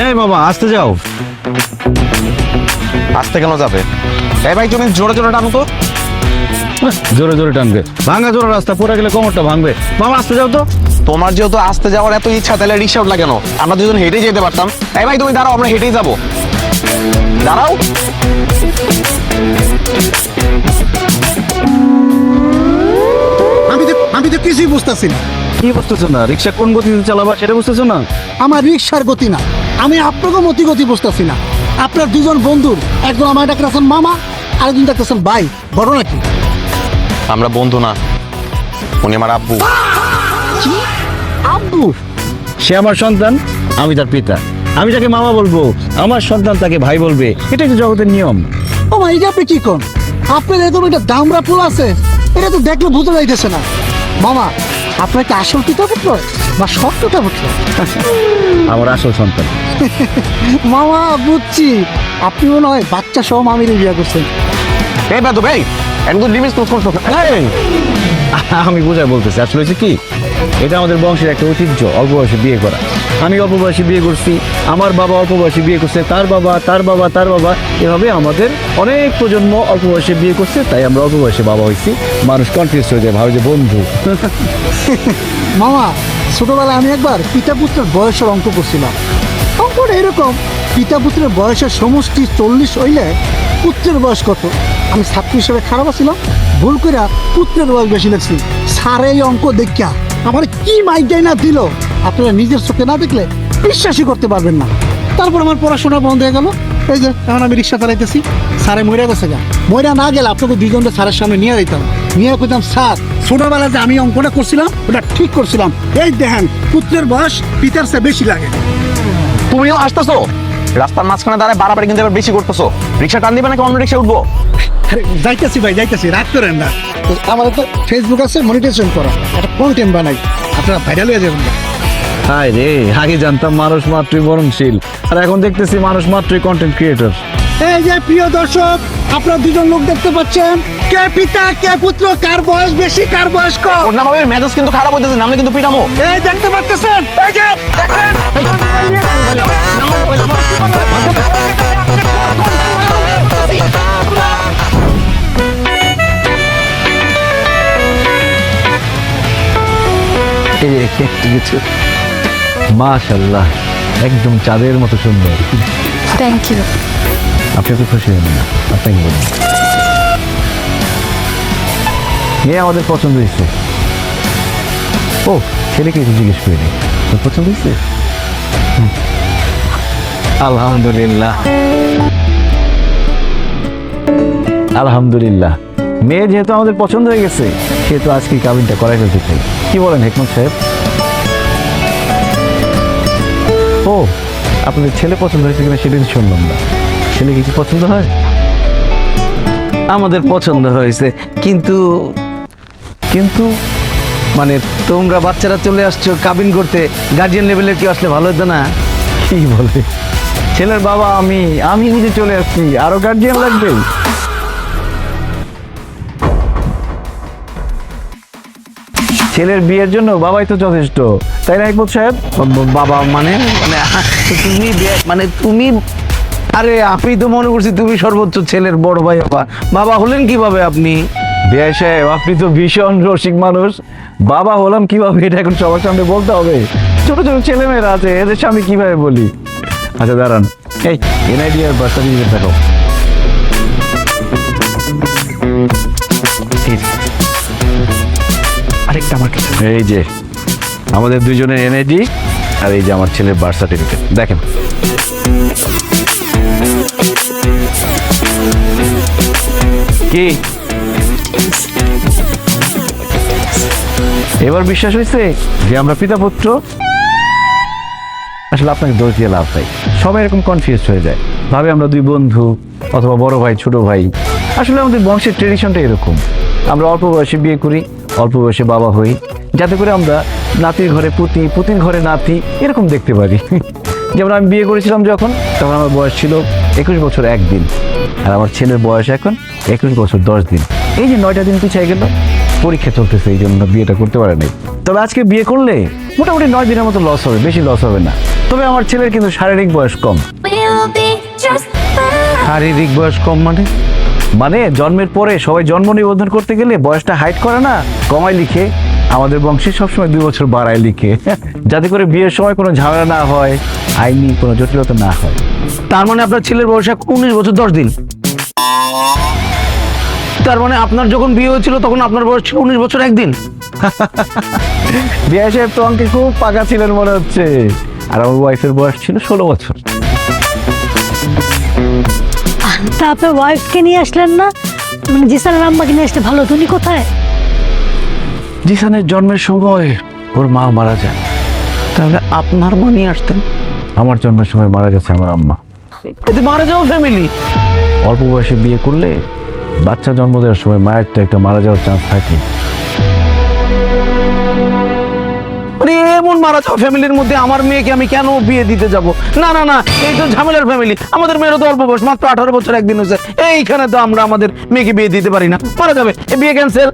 এই বাবা আসতে যাও। আসতে কেন যাবে? এই ভাই তুমি জোরে জোরে টানো তো। জোরে জোরে টানবে, ভাঙা জোরে রাস্তা, পড়ে গেলে কোমরটা ভাঙবে। বাবা আসতে যাও তো। তোমার যেহেতু আসতে যাওয়ার এত ইচ্ছা, তাহলে রিক্সা উঠলা কেন? আমরা দুজন হেঁটেই যেতে পারতাম। এই ভাই তুমি দাঁড়াও, আমরা হেঁটেই যাবো। দাঁড়াও। আমি তো কিছুই বুঝতেছি না। কি বুঝতেছো না? রিক্সা কোন গতিতে চালাবা সেটা বুঝতেছো না? আমার রিক্সার গতি না, আমি আপনাকে গতি বুঝতেছি না। আপনার দুজন বন্ধুর, একজন আমার ডাকতেছেন মামা, আরেকজন ডাকতেছেন ভাই, বড় নাকি? আমরা বন্ধু না, উনি আমার আব্বু। কি? আব্বু? সে আমার সন্তান, আমি তার পিতা। আমি যাকে মামা বলবো, আমার সন্তান তাকে ভাই বলবে। এটা কি জগতের নিয়ম? ও মা, এটা আপনি কি কোন? আপনার এরকম একটা দামরা পুরো আছে, এটা তো দেখলে বোঝা যাইতেছে না। মামা, আপনার কি আসল পিতা পুত্র বা সত্যটা পুত্র? আমার আসল সন্তান। মামা বুঝছি, আপনি মনে হয় বাচ্চা সহ মামির বিয়ে করছেন। এই বেদু ভাই, একদম লিমিট ক্রস করছো। এই, আমি বোঝায় বলতেছি, আসলে হচ্ছে কি, এটা আমাদের বংশের একটা ঐতিহ্য, অল্প বয়সে বিয়ে করা। আমি অল্প বয়সে বিয়ে করছি, আমার বাবা অল্প বয়সে বিয়ে করছে, তার বাবা, তার বাবা, তার বাবা, এভাবে আমাদের অনেক প্রজন্ম অল্প বয়সে বিয়ে করছে। তাই আমরা অল্প বয়সে বাবা হয়েছি। মানুষ কনফিউজ হয়ে যায়, ভাবে যে বন্ধু। মামা, ছোটবেলায় আমি একবার পিতা পুত্রের বয়সের অঙ্ক করছিলাম। অঙ্কটা এরকম, পিতা পুত্রের বয়সের সমষ্টি 40 হইলে পুত্রের বয়স কত? আমি ছাত্র হিসেবে খারাপ ছিলাম, ভুল করে পুত্রের বয়স বেশি লাগছি। স্যার এই অঙ্ক দেখা আমার কি মাইকাই না দিল, আপনারা নিজের চোখে না দেখলে বিশ্বাসই করতে পারবেন না। তারপর আমার পড়াশোনা বন্ধ হয়ে গেল। এই যে এখন আমি রিক্সা চালাইতেছি, স্যারে মরে গেছে গা। মরে না গেলে আপনাকে দুজনকে স্যারের সামনে নিয়ে যেতাম, নিয়ে কইতাম, স্যার ছোটবেলায় যে আমি অঙ্কটা করছিলাম ওটা ঠিক করছিলাম। এই দেখেন, পুত্রের বয়স পিতার চেয়ে বেশি লাগে। তুমিও আসতেছো, রাস্তার মাঝখানে দাঁড়ায় বাড়াবাড়ি কিন্তু এবার বেশি করতেছো। রিক্সা টান দিবে নাকি অন্য রিক্সা উঠবো? যাইতেছি ভাই, যাইতেছি, রাগ করেন না। আমাদের তো ফেসবুক আছে, মনিটাইজেশন করা, একটা কন্টেন্ট বানাই, আপনারা ভাইরাল হয়ে যাবেন। হায় রে, আগে জানতাম মানুষ মাত্রই মরণশীল, আর এখন দেখতেছি মানুষ মাত্রই কন্টেন্ট ক্রিয়েটর। এই যে প্রিয় দর্শক, আপনারা দুজন লোক দেখতে পাচ্ছেন, কে পিতা কে পুত্র, কার বয়স বেশি কার বয়স কম। ওর নাম হবে মেজাজ কিন্তু খারাপ হইতেছে, নামলে কিন্তু পিটামো। এই দেখতে পাচ্ছেন, এই যে দেখেন। মাশাআল্লাহ, একদম চাঁদের মতো সুন্দর। Thank you. আপনি তো খুশি হবেন না, আপনাকে বলুন, মেয়ে আমাদের পছন্দ হয়েছে। ও, ছেলেকে একটু জিজ্ঞেস করে নি, তোর পছন্দ হয়েছে? আলহামদুলিল্লাহ, আলহামদুলিল্লাহ। মেয়ে যেহেতু আমাদের পছন্দ হয়ে গেছে, সেহেতু আজকে কাবিনটা করাই ফেলতে চাই। কি বলেন হেকমত সাহেব? ও, আপনাদের ছেলে পছন্দ হয়েছে কিনা সেটা শুনলাম না। ছেলে কি পছন্দ হয়? আমাদের পছন্দ হয়েছে, কিন্তু কিন্তু মানে তোমরা বাচ্চারা চলে আসছো কাবিন করতে, গার্জিয়ান লেভেলের কেউ আসলে ভালো হতো না? কি বলে, ছেলের বাবা আমি আমি নিজে চলে আসছি, আরো গার্জিয়ান লাগবে? ছেলের বিয়ের জন্য বাবাই তো যথেষ্ট, তাই না হেকমত সাহেব? বাবা মানে মানে তুমি মানে তুমি, আরে আমি তো মনে করছি তুমি সর্বোচ্চ ছেলের বড় ভাই। বাবা বাবা হলেন কিভাবে আপনি? বিআই সাহেব, আপনি তো ভীষণ রসিক মানুষ। বাবা হলাম কিভাবে এটা এখন সবার সামনে বলতে হবে? ছোট ছোট ছেলেমেয়েরা আছে, এদের সামনে কিভাবে বলি? আচ্ছা দাঁড়ান, এই এনআইডি আর বার্থ সার্টিফিকেট দেখো। আরেকটা আমার কাছে। এই যে আমাদের দুইজনের এনআইডি, আর এই যে আমার ছেলের বার্থ সার্টিফিকেট, দেখেন। কি এবার বিশ্বাস হয়েছে যে আমরা পিতা পুত্র? আসলে আপনাকে দোষ দিয়ে লাভ নাই, সবাই এরকম কনফিউজ হয়ে যায়, ভাবে আমরা দুই বন্ধু অথবা বড় ভাই ছোট ভাই। আসলে আমাদের বংশের ট্রেডিশনটা এরকম, আমরা অল্প বয়সে বিয়ে করি, অল্প বয়সে বাবা হই, যাতে করে আমরা নাতির ঘরে পুতি, পুতির ঘরে নাতি এরকম দেখতে পারি। যেমন আমি বিয়ে করেছিলাম যখন, তখন আমার বয়স ছিল 21 বছর 1 দিন, আর আমার ছেলের বয়স এখন 21 বছর 10 দিন। এই যে 9টা দিন পিছিয়ে গেল, পরীক্ষা চলতেছে, এই জন্য বিয়েটা করতে পারে নাই। তবে আজকে বিয়ে করলে মোটামুটি 9 দিনের মতো লস হবে, বেশি লস হবে না। তবে আমার ছেলের কিন্তু শারীরিক বয়স কম। শারীরিক বয়স কম মানে? মানে জন্মের পরে সবাই জন্ম নিবন্ধন করতে গেলে বয়সটা হাইট করে না, কমায় লিখে। আমাদের বংশে সবসময় 2 বছর বাড়ায় লিখে, যাতে করে বিয়ের সময় কোনো ঝামেলা না হয়, আইনি কোনো জটিলতা না হয়। তার মানে আপনার ছেলের বয়স এখন 19 বছর 10 দিন। তার মানে আপনার যখন বিয়ে হয়েছিল তখন আপনার বয়স ছিল 19 বছর 1 দিন। বিয়ে সাহেব তো অঙ্কে খুব পাকা ছিলেন মনে হচ্ছে। আর আমার ওয়াইফের বয়স ছিল 16 বছর। তা আপনার ওয়াইফকে নিয়ে আসলেন না? মানে জিসানের আম্মাকে নিয়ে আসলে ভালো হতো। উনি কোথায়? জিসানের জন্মের সময় ওর মা মারা যায়। তাহলে আপনার মা নিয়ে আসতেন। আমার জন্মের সময় মারা গেছে আমার আম্মা। এতে মারা যাওয়া ফ্যামিলি। অল্প বয়সে বিয়ে করলে বাচ্চা জন্ম দেওয়ার সময় মায়ের তো একটা মারা যাওয়ার চান্স থাকে। মানে এমন মারা যাওয়া ফ্যামিলির মধ্যে আমার মেয়েকে আমি কেন বিয়ে দিতে যাব? না না না, এই তো ঝামেলার ফ্যামিলি। আমাদের মেয়েরও তো অল্প বয়স, মাত্র 18 বছর 1 দিন হয়েছে। এইখানে তো আমরা আমাদের মেয়েকে বিয়ে দিতে পারি না, মারা যাবে, এই বিয়ে ক্যান্সেল।